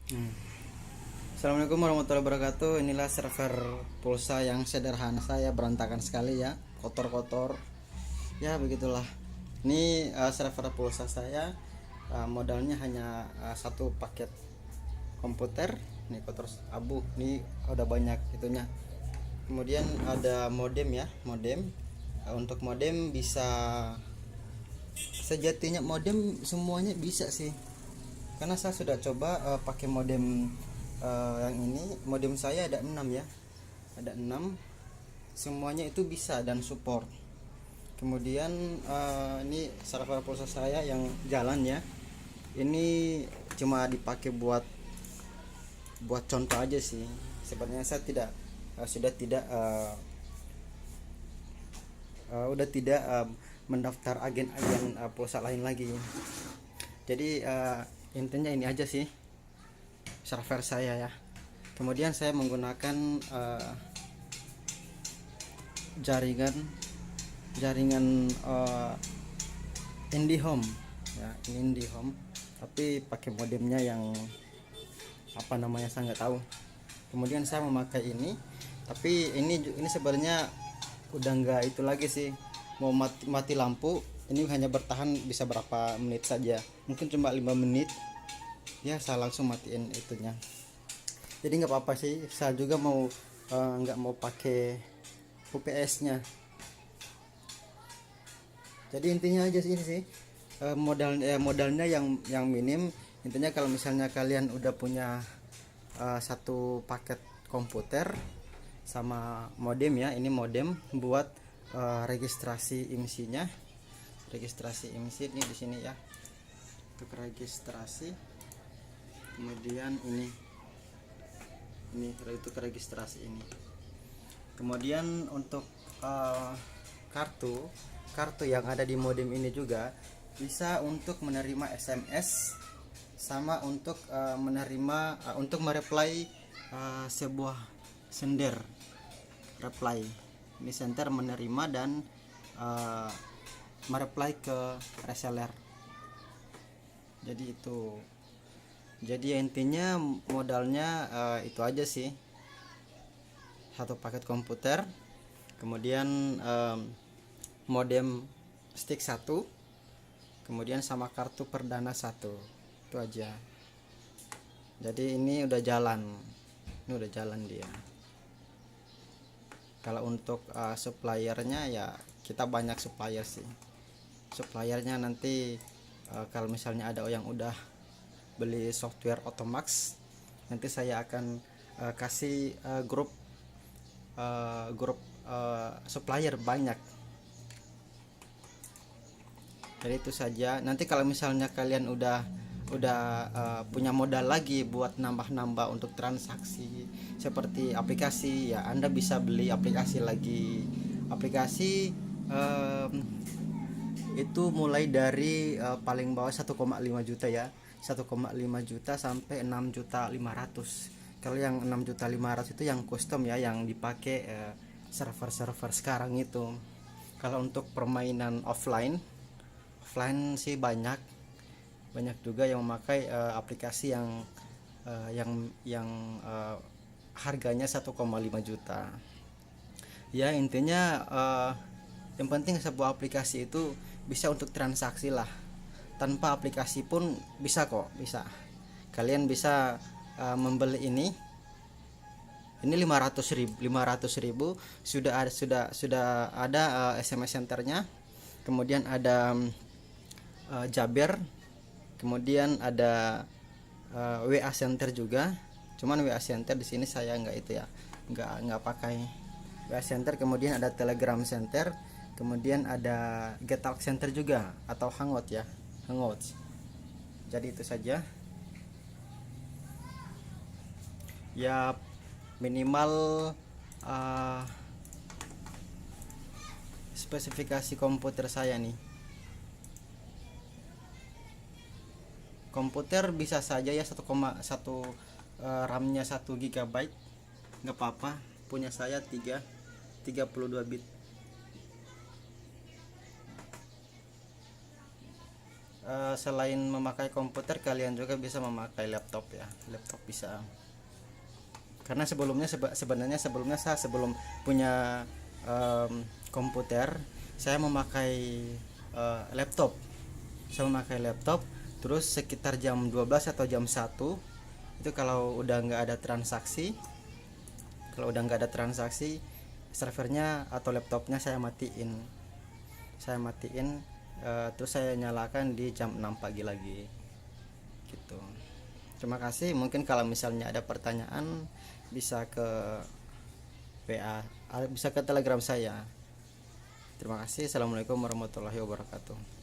Hmm. Assalamualaikum warahmatullahi wabarakatuh. Inilah server pulsa yang sederhana saya, berantakan sekali ya, kotor-kotor. Ya begitulah. Ini server pulsa saya, modalnya hanya satu paket komputer. Ini kotor abu. Ini udah banyak itunya. Kemudian ada modem ya, modem. Untuk modem bisa, sejatinya modem semuanya bisa sih, karena saya sudah coba pakai modem yang ini. Modem saya ada 6 ya, ada 6, semuanya itu bisa dan support. Kemudian ini server pulsa saya yang jalan ya, ini cuma dipakai buat contoh aja sih. Sebenarnya saya tidak sudah tidak udah tidak mendaftar agen-agen pulsa lain lagi. Jadi intinya ini aja sih server saya ya. Kemudian saya menggunakan jaringan jaringan IndiHome ya, ini IndiHome, tapi pakai modemnya yang apa namanya saya nggak tahu. Kemudian saya memakai ini, tapi ini sebenarnya udah nggak itu lagi sih, mau mati lampu ini hanya bertahan bisa berapa menit saja, mungkin cuma 5 menit ya, saya langsung matiin itunya. Jadi nggak apa-apa sih, saya juga mau nggak mau pakai UPS-nya. Jadi intinya aja sih ini sih, modalnya yang minim. Intinya kalau misalnya kalian udah punya satu paket komputer sama modem ya, ini modem buat registrasi IMSI-nya. Registrasi IMSI ini di sini ya, untuk registrasi. Kemudian ini untuk registrasi ini. Kemudian untuk uh, kartu kartu yang ada di modem ini juga bisa untuk menerima SMS, sama untuk menerima untuk mereply sebuah sender reply. Ini sender menerima dan uh, mereply ke reseller. Jadi itu, jadi ya intinya modalnya itu aja sih, satu paket komputer, kemudian modem stick satu, kemudian sama kartu perdana satu, itu aja. Jadi ini udah jalan, dia. Kalau untuk suppliernya ya, kita banyak supplier sih. Suppliernya nanti kalau misalnya ada yang udah beli software Automax, nanti saya akan kasih grup supplier banyak. Jadi itu saja. Nanti kalau misalnya kalian udah punya modal lagi buat nambah-nambah untuk transaksi seperti aplikasi ya, Anda bisa beli aplikasi lagi. Aplikasi itu mulai dari paling bawah 1,5 juta ya, 1,5 juta sampai 6.500.000. Kalau yang 6.500.000 itu yang custom ya, yang dipakai server-server sekarang itu. Kalau untuk permainan offline sih banyak juga yang memakai aplikasi yang harganya 1,5 juta ya. Intinya yang penting sebuah aplikasi itu bisa untuk transaksi lah. Tanpa aplikasi pun bisa kok, bisa. Kalian bisa membeli ini 500.000 sudah ada SMS centernya. Kemudian ada Jaber, kemudian ada WA center juga. Cuman WA center di sini saya nggak itu ya, nggak pakai WA center. Kemudian ada Telegram center, kemudian ada Getalk center juga atau Hangout ya, Hangout. Jadi itu saja ya, minimal uh, spesifikasi komputer saya nih. Komputer bisa saja ya 1,1 RAM-nya 1 GB, nggak apa-apa. Punya saya 32 bit. Selain memakai komputer, kalian juga bisa memakai laptop ya. Laptop bisa, karena sebenarnya saya sebelum punya komputer, saya memakai laptop. Saya memakai laptop terus sekitar jam 12 atau jam 1 itu, kalau udah nggak ada transaksi, servernya atau laptopnya saya matiin, terus saya nyalakan di jam 6 pagi lagi gitu. Terima kasih. Mungkin kalau misalnya ada pertanyaan bisa ke WA, bisa ke Telegram saya. Terima kasih. Assalamualaikum warahmatullahi wabarakatuh.